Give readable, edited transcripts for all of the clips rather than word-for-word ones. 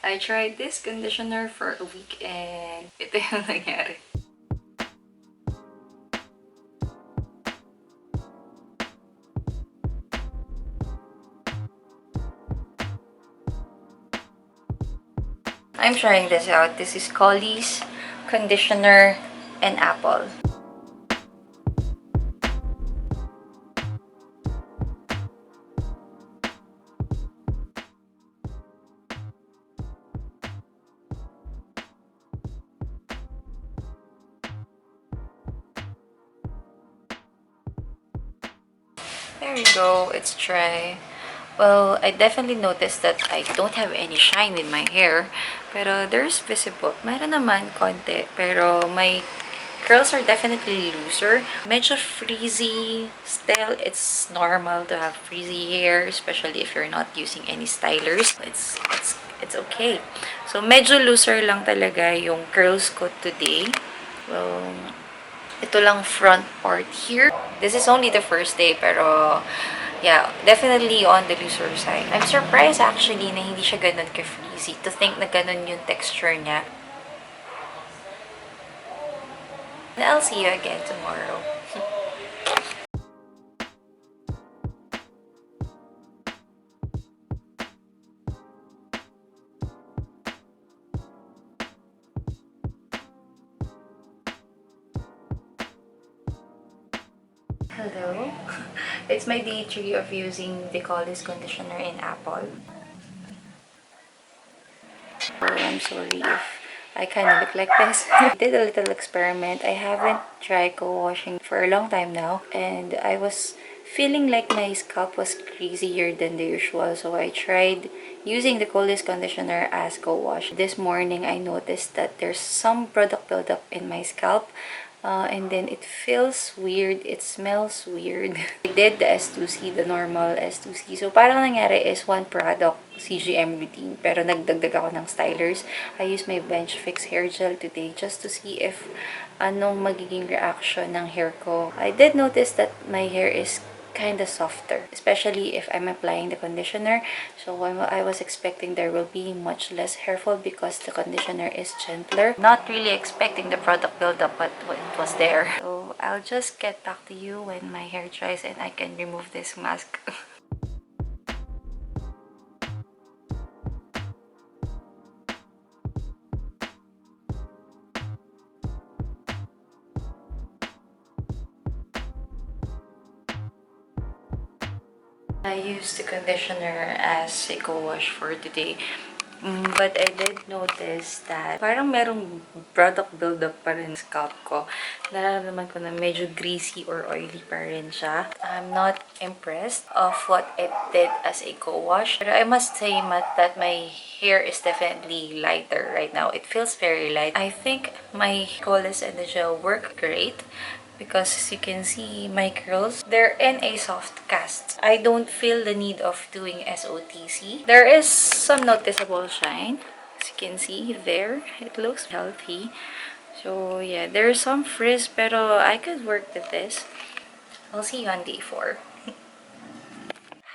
I tried this conditioner for a week and ito yung nangyari. I'm trying this out. This is Kolies Conditioner and Apple. There you go. It's dry. Well, I definitely noticed that I don't have any shine with my hair. Pero there's visible. Meron naman konti. Pero my curls are definitely looser. Medyo frizzy. Still, it's normal to have frizzy hair, especially if you're not using any stylers. It's okay. So, medyo looser lang talaga yung curls ko today. Well, ito lang front part here. This is only the first day, pero yeah, definitely on the looser side. I'm surprised actually na hindi siya ganun ka-frizzy. To think na ganun yung texture niya. And I'll see you again tomorrow. Hello. It's my day 3 of using the Kolies Conditioner in Apple. I'm sorry if I kind of look like this. I did a little experiment. I haven't tried co-washing for a long time now. And I was feeling like my scalp was greasier than the usual. So I tried using the Kolies Conditioner as co-wash. This morning, I noticed that there's some product buildup in my scalp. And then it feels weird. It smells weird. I did the S2C, the normal S2C. So, parang nangyari is one product CGM routine. Pero nagdagdag ako ng stylers. I used my Bench Fix hair gel today just to see if anong magiging reaction ng hair ko. I did notice that my hair is kind of softer, especially if I'm applying the conditioner. So I was expecting there will be much less hair fall because the conditioner is gentler. Not really expecting the product buildup, but it was there. So I'll just get back to you when my hair dries and I can remove this mask. I used the conditioner as a co-wash for today. But I did notice that parang merong product buildup pa rin sa scalp ko. Nararamdaman ko na medyo greasy or oily pa rin siya. I'm not impressed of what it did as a co-wash. But I must say that my hair is definitely lighter right now. It feels very light. I think my Kolies and the gel work great. Because as you can see, my curls, they're in a soft cast. I don't feel the need of doing SOTC. There is some noticeable shine. As you can see there, it looks healthy. So yeah, there's some frizz, pero I could work with this. I'll see you on day 4.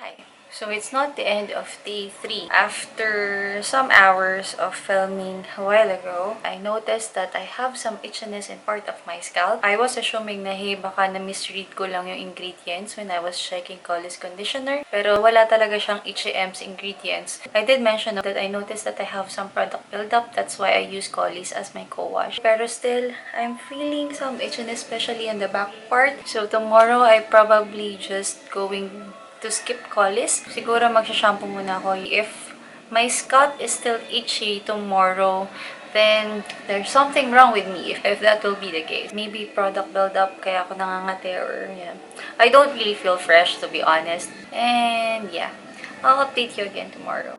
Hi. So it's not the end of day 3. After some hours of filming a while ago, I noticed that I have some itchiness in part of my scalp. I was assuming na hey, baka na-misread ko lang yung ingredients when I was checking Kolies Conditioner. Pero wala talaga siyang HM's ingredients. I did mention that I noticed that I have some product buildup. That's why I use Kolies as my co-wash. Pero still, I'm feeling some itchiness, especially on the back part. So tomorrow, I probably just going to skip Kolies. Siguro magsha-shampoo muna ako. If my scalp is still itchy tomorrow, then there's something wrong with me if that will be the case. Maybe product buildup kaya ako nangangate or yeah. I don't really feel fresh to be honest. And yeah, I'll update you again tomorrow.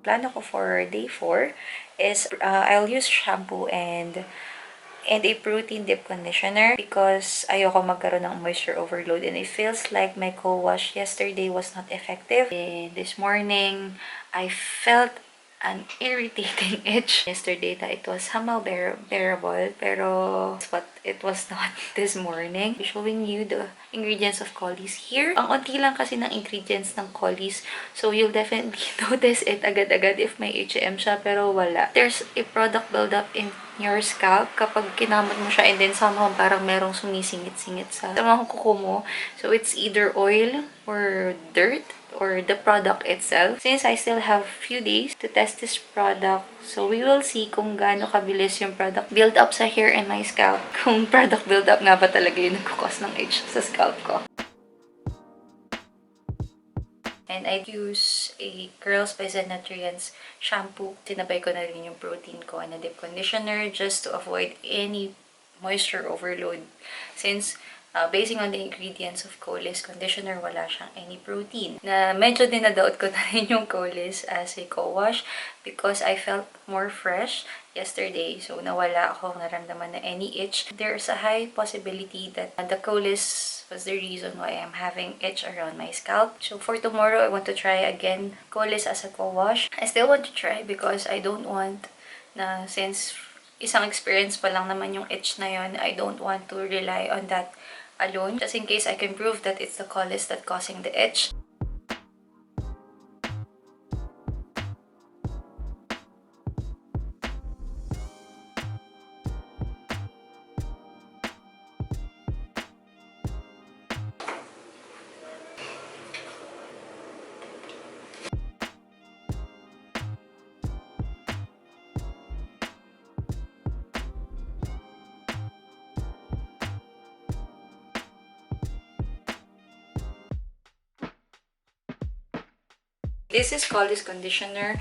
Plano ko for day 4 is I'll use shampoo and a protein dip conditioner because ayoko magkaroon ng moisture overload and it feels like my co-wash yesterday was not effective. And this morning, I felt an irritating itch. Yesterday it was somehow bearable, pero but it was not this morning. I'm showing you the ingredients of Kolies here. Ang onti lang kasi ng ingredients ng Kolies, so you'll definitely notice it agad-agad if may HM siya, pero wala. There's a product buildup in your scalp kapag kinamot mo siya and then somehow parang merong sumisingit-singit sa mga kuko mo. So it's either oil or dirt or the product itself. Since I still have few days to test this product, so we will see kung gaano kabilis yung product build up sa hair and my scalp. Kung product build up nga ba talaga yung nagkukos ng itch sa scalp ko. And I use a Curls by Zen Nutrients shampoo. Tinabay ko na rin yung protein ko and a deep conditioner just to avoid any moisture overload. Since basing on the ingredients of Kolies Conditioner, wala siyang any protein. Na medyo dinadoubt ko na rin yung Kolies as a co-wash because I felt more fresh yesterday. So, nawala ako naramdaman na any itch. There's a high possibility that the Kolies was the reason why I'm having itch around my scalp. So, for tomorrow, I want to try again Kolies as a co-wash. I still want to try because I don't want na since isang experience pa lang naman yung itch na yun, I don't want to rely on that alone, just in case I can prove that it's the Kolies that causing the itch. This is Kolies Conditioner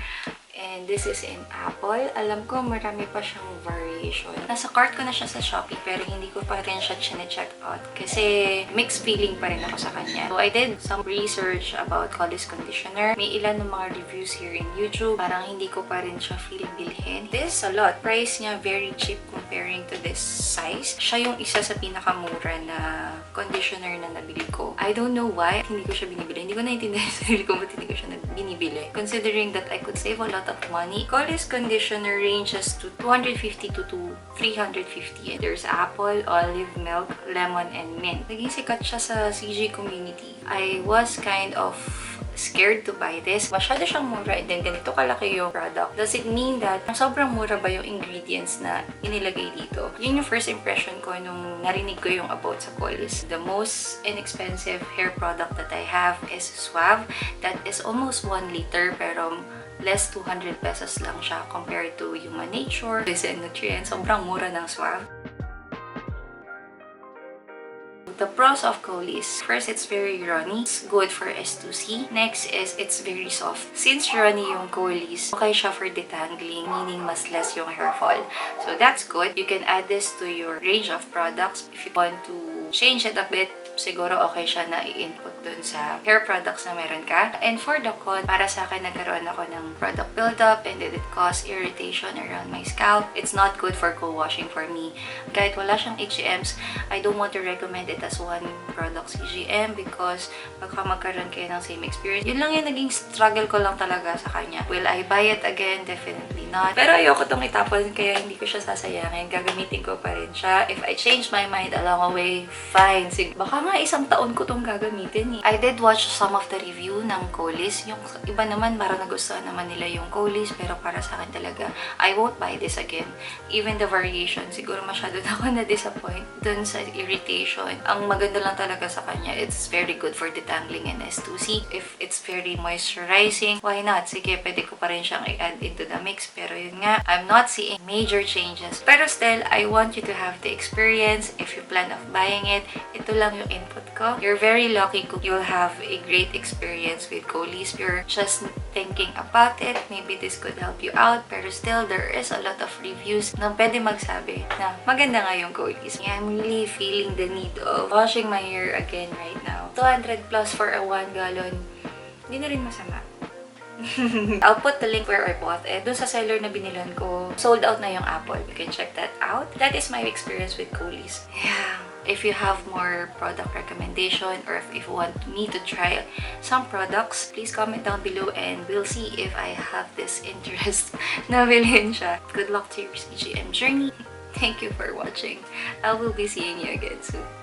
and this is in apple. Alam ko marami pa siyang variation. Nasa cart ko na siya sa Shopee pero hindi ko pa rin siya chine-check out kasi mixed feeling pa rin ako sa kanya. So I did some research about Kolies Conditioner. May ilan ng mga reviews here in YouTube. Parang hindi ko pa rin siya feel bilhin. This a lot. Price niya very cheap comparing to this size. Siya yung isa sa pinakamura na conditioner na nabili ko. I don't know why hindi ko siya binibili. Hindi ko naintindihan sa sarili ko ba't hindi ko siya binibili. Considering that I could save a lot of money. Kolies Conditioner ranges to 250 to 350. There's apple, olive, milk, lemon, and mint. Naging sikat siya sa CG community. I was kind of scared to buy this. Masyado siyang mura and then ganito kalaki yung product. Does it mean that sobrang mura ba yung ingredients na inilagay dito? Yun yung first impression ko nung narinig ko yung about sa Kolies. The most inexpensive hair product that I have is Suave. That is almost 1 liter pero less 200 pesos lang siya compared to Human Nature, Zen Nutrients. Sobrang mura ng Suave. The pros of Kolies. First, it's very runny. It's good for S2C. Next is it's very soft. Since runny yung Kolies, okay siya for detangling, meaning mas less yung hair fall. So that's good. You can add this to your range of products. If you want to change it a bit, siguro okay siya na i-input dun sa hair products na meron ka. And for the con, para sa akin nagkaroon ako ng product buildup and it caused irritation around my scalp. It's not good for co-washing for me. Kahit wala siyang HMs, I don't want to recommend it as one product CGM because baka magkaroon kayo ng same experience. Yun lang yung naging struggle ko lang talaga sa kanya. Will I buy it again? Definitely not. Pero ayoko tong itapon kaya hindi ko siya sasayangin. Gagamitin ko pa rin siya. If I change my mind along the way, fine. Baka nga isang taon ko tong gagamitin eh. I did watch some of the review ng Kolies. Yung iba naman parang nagustuhan naman nila yung Kolies pero para sa akin talaga, I won't buy this again. Even the variation, siguro masyado na ako na-disappoint dun sa irritation. Ang maganda lang talaga sa kanya, it's very good for detangling and S2C. If it's very moisturizing, why not? Sige, pwede ko pa rin siyang i-add into the mix. Pero yun nga, I'm not seeing major changes. Pero still, I want you to have the experience. If you plan of buying it, ito lang yung input ko. You're very lucky kung you'll have a great experience with Kolies. You're just thinking about it. Maybe this could help you out. Pero still, there is a lot of reviews na pwede magsabi na maganda nga yung Kolies. I'm really feeling the need of washing my hair again right now. 200 plus for a 1 gallon. Hindi na rin masama. I'll put the link where I bought it. Doon sa seller na binilan ko, sold out na yung apple. You can check that out. That is my experience with Kolies. Yeah. If you have more product recommendation or if you want me to try some products, please comment down below and we'll see if I have this interest na bilhin siya. Good luck to your CGM journey. Thank you for watching. I will be seeing you again soon.